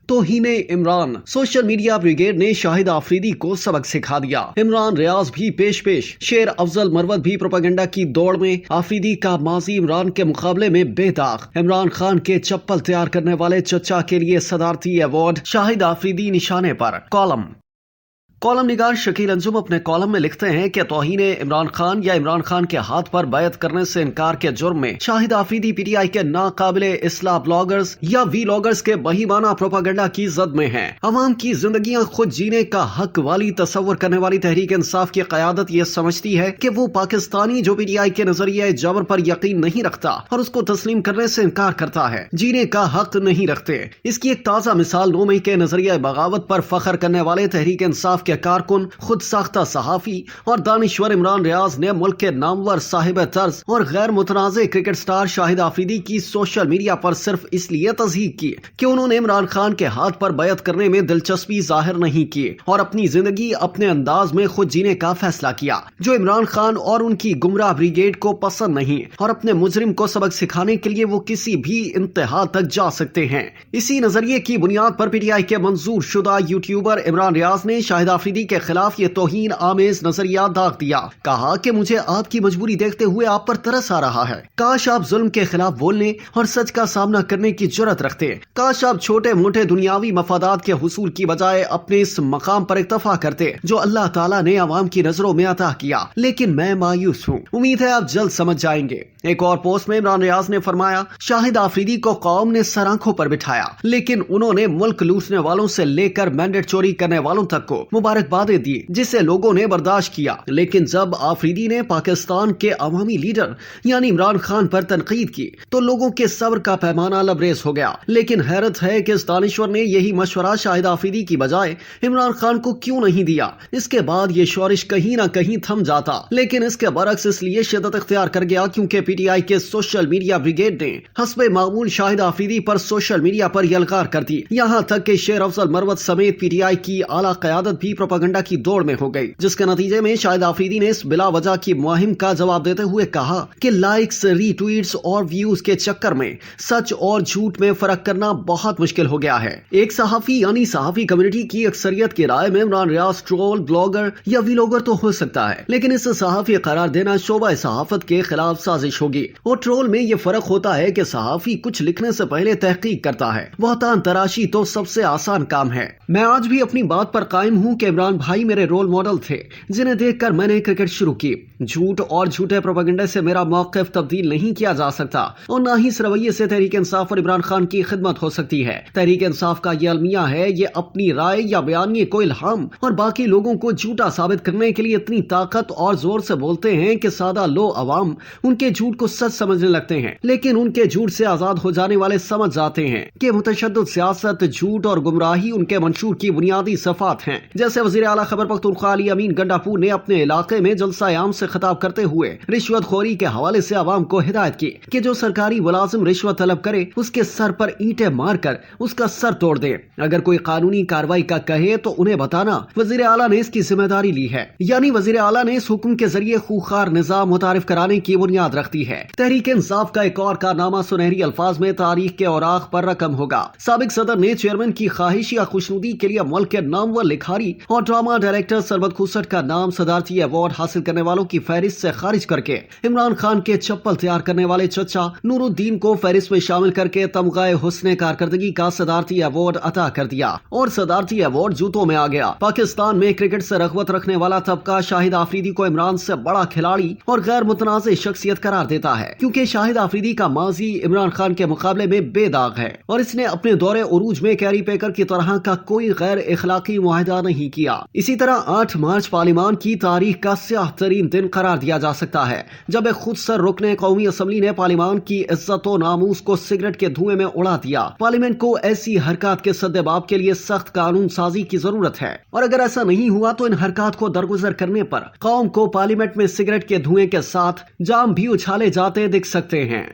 तौहीन Imran. Social media brigade ने शाहिद आफरीदी को सबक सिखा दिया। इमरान रियाज भी पेश शेर अफजल मरवत भी प्रोपेगेंडा की दौड़ में। आफरीदी का माजी इमरान के मुकाबले में बेदाग। इमरान खान के चप्पल तैयार करने वाले चचा के लिए सदारती अवार्ड। शाहिद आफरीदी निशाने पर। कॉलम निगार शकील अंजुम अपने कॉलम में लिखते हैं कि तौहीन इमरान खान या इमरान खान के हाथ पर बैत करने से इनकार के जुर्म में शाहिद आफरीदी पीटीआई के नाकाबिले इस्लाह ब्लॉगर्स या वीलॉगर्स के बहीमाना प्रोपेगेंडा की जद में हैं। अवाम की जिंदगियां खुद जीने का हक वाली तस्वर करने वाली तहरीक इंसाफ की क़यादत ये समझती है कि वो पाकिस्तानी जो पीटीआई के नजरिए जबर पर यकीन नहीं रखता और उसको तस्लीम करने से इनकार करता है, जीने का हक नहीं रखते। इसकी एक ताज़ा मिसाल 9 मई के नजरिया बगावत पर फख्र करने वाले तहरीक इंसाफ के कारकुन, खुद साख्ता सहाफी और दानिश्वर इमरान रियाज ने मुल्क के नामवर साहिब तर्ज और गैर मुतनाज़े क्रिकेट स्टार शाहिद आफरीदी की सोशल मीडिया पर सिर्फ इसलिए तज़हीक की कि उन्होंने इमरान खान के हाथ पर बैत करने में दिलचस्पी जाहिर नहीं की और अपनी जिंदगी अपने अंदाज में खुद जीने का फैसला किया, जो इमरान खान और उनकी गुमराह ब्रिगेड को पसंद नहीं। और अपने मुजरिम को सबक सिखाने के लिए वो किसी भी इंतहा तक जा सकते हैं। इसी नजरिए की बुनियाद पर पीटीआई के मंजूर शुदा यूट्यूबर इमरान रियाज ने शाहिद आफरीदी के खिलाफ ये तौहीन आमेज नजरिया दाग दिया। कहा कि मुझे आपकी मजबूरी देखते हुए आप पर तरस आ रहा है। काश आप जुल्म के खिलाफ बोलने और सच का सामना करने की जुर्रत रखते। काश आप छोटे मोटे दुनियावी मफादात के हुसूल की बजाय अपने इस मकाम पर इक्तफा करते जो अल्लाह ताला ने अवाम की नजरों में अता किया। लेकिन मैं मायूस हूँ। उम्मीद है आप जल्द समझ जाएंगे। एक और पोस्ट में इमरान रियाज ने फरमाया, शाहिद आफरीदी को कौम ने सर आंखों पर बिठाया, लेकिन उन्होंने मुल्क लूटने वालों से लेकर मैंडेट चोरी करने वालों तक को मुबारकबादें दी, जिसे लोगों ने बर्दाश्त किया। लेकिन जब आफरीदी ने पाकिस्तान के अवामी लीडर यानी इमरान खान पर तनकीद की तो लोगों के सब्र का पैमाना लबरेज हो गया। लेकिन हैरत है कि इस दानिश्वर ने यही मशवरा शाहिद आफरीदी की बजाय इमरान खान को क्यों नहीं दिया। इसके बाद ये शोरिश कहीं ना कहीं थम जाता, लेकिन इसके बरक्स इसलिए शिद्दत इख्तियार कर गया क्योंकि पीटीआई के सोशल मीडिया ब्रिगेड ने हस्बे मामूल शाहिद आफरीदी पर सोशल मीडिया पर यलगार कर दी। यहाँ तक कि शेर अफजल मरवत समेत पीटीआई की आला क़यादत भी प्रोपेगेंडा की दौड़ में हो गई, जिसके नतीजे में शाहिद आफरीदी ने इस बिला वजह की मुहिम का जवाब देते हुए कहा कि लाइक्स, रीट्वीट्स और व्यूज के चक्कर में सच और झूठ में फर्क करना बहुत मुश्किल हो गया है। एक सहाफी यानी सहाफी कम्युनिटी की अक्सरियत की राय में इमरान रियाज ट्रोल, ब्लॉगर या व्लॉगर तो हो सकता है, लेकिन इसे सहाफी करार देना शोबा सहाफत के खिलाफ साजिश होगी। और ट्रोल में ये फर्क होता है कि सहाफी कुछ लिखने से पहले तहकीक करता है, बहतान तराशी तो सबसे आसान काम है। मैं आज भी अपनी बात पर कायम हूँ कि इमरान भाई मेरे रोल मॉडल थे, जिन्हें देखकर मैंने क्रिकेट शुरू की। झूठ और झूठे प्रोपेगेंडा से मेरा मौक़िफ़ तब्दील नहीं किया जा सकता और न ही इस रवैये से तहरीक इंसाफ और इमरान खान की खिदमत हो सकती है। तहरीक इंसाफ का ये अलमिया है, ये अपनी राय या बयानिए को इल्हाम और बाकी लोगों को झूठा साबित करने के लिए इतनी ताकत और जोर से बोलते हैं कि सादा लो अवाम उनके झूठ को सच समझने लगते हैं। लेकिन उनके झूठ से आजाद हो जाने वाले समझ जाते हैं कि मुतशद्दिद सियासत, झूठ और गुमराही उनके मंशूर की बुनियादी सफात हैं। जैसे वज़ीर आला खैबर पख्तूनख्वा अली अमीन गंडापुर ने अपने इलाके में जलसा आम से खिताब करते हुए रिश्वतखोरी के हवाले से आवाम को हिदायत की कि जो सरकारी मुलाजिम रिश्वत तलब करे उसके सर पर ईंटें मारकर उसका सर तोड़ दे। अगर कोई कानूनी कार्रवाई का कहे तो उन्हें बताना। वज़ीर आला ने इसकी जिम्मेदारी ली है, यानी वज़ीर आला ने इस हुक्म के जरिए खूंखार निजाम मुतारिफ कराने की बुनियाद रखती है। तहरीक इंसाफ का एक और कारनामा सुनहरी अल्फाज में तारीख के औराक पर रकम होगा। साबिक सदर ने चेयरमैन की ख्वाहिश या खुशनुदी के लिए मुल्क के नामवर लिखारी और ड्रामा डायरेक्टर सरबत खुसट का नाम सदारती अवार्ड हासिल करने वालों की फहरिस्त से खारिज करके इमरान खान के चप्पल तैयार करने वाले चचा नूरुद्दीन को फहरिस्त में शामिल करके तमगाए हुस्ने कारकर्दगी का सदारती अवार्ड अता कर दिया और सदारती अवार्ड जूतों में आ गया। पाकिस्तान में क्रिकेट से रग़बत रखने वाला तबका शाहिद आफरीदी को इमरान से बड़ा खिलाड़ी और गैर मुतनाज़ शख्सियत करार देता है, क्योंकि शाहिद आफरीदी का माजी इमरान खान के मुकाबले में बेदाग है और इसने अपने दौरे उरूज में कैरी पेकर की तरह का कोई गैर इखलाकी मुआहदा नहीं किया। इसी तरह 8 मार्च पार्लिमान की तारीख का स्याह तरीन दिन करार दिया जा सकता है, जब एक खुद सर रुकने कौमी असम्बली ने पार्लिमान की इज्जत व नामूस को सिगरेट के धुएं में उड़ा दिया। पार्लियामेंट को ऐसी हरकत के सद्देबाब के लिए सख्त कानून साजी की जरूरत है और अगर ऐसा नहीं हुआ तो इन हरकत को दरगुजर करने पर कौम को पार्लियामेंट में सिगरेट के धुएं के साथ जाम भी उछाले जाते दिख सकते हैं।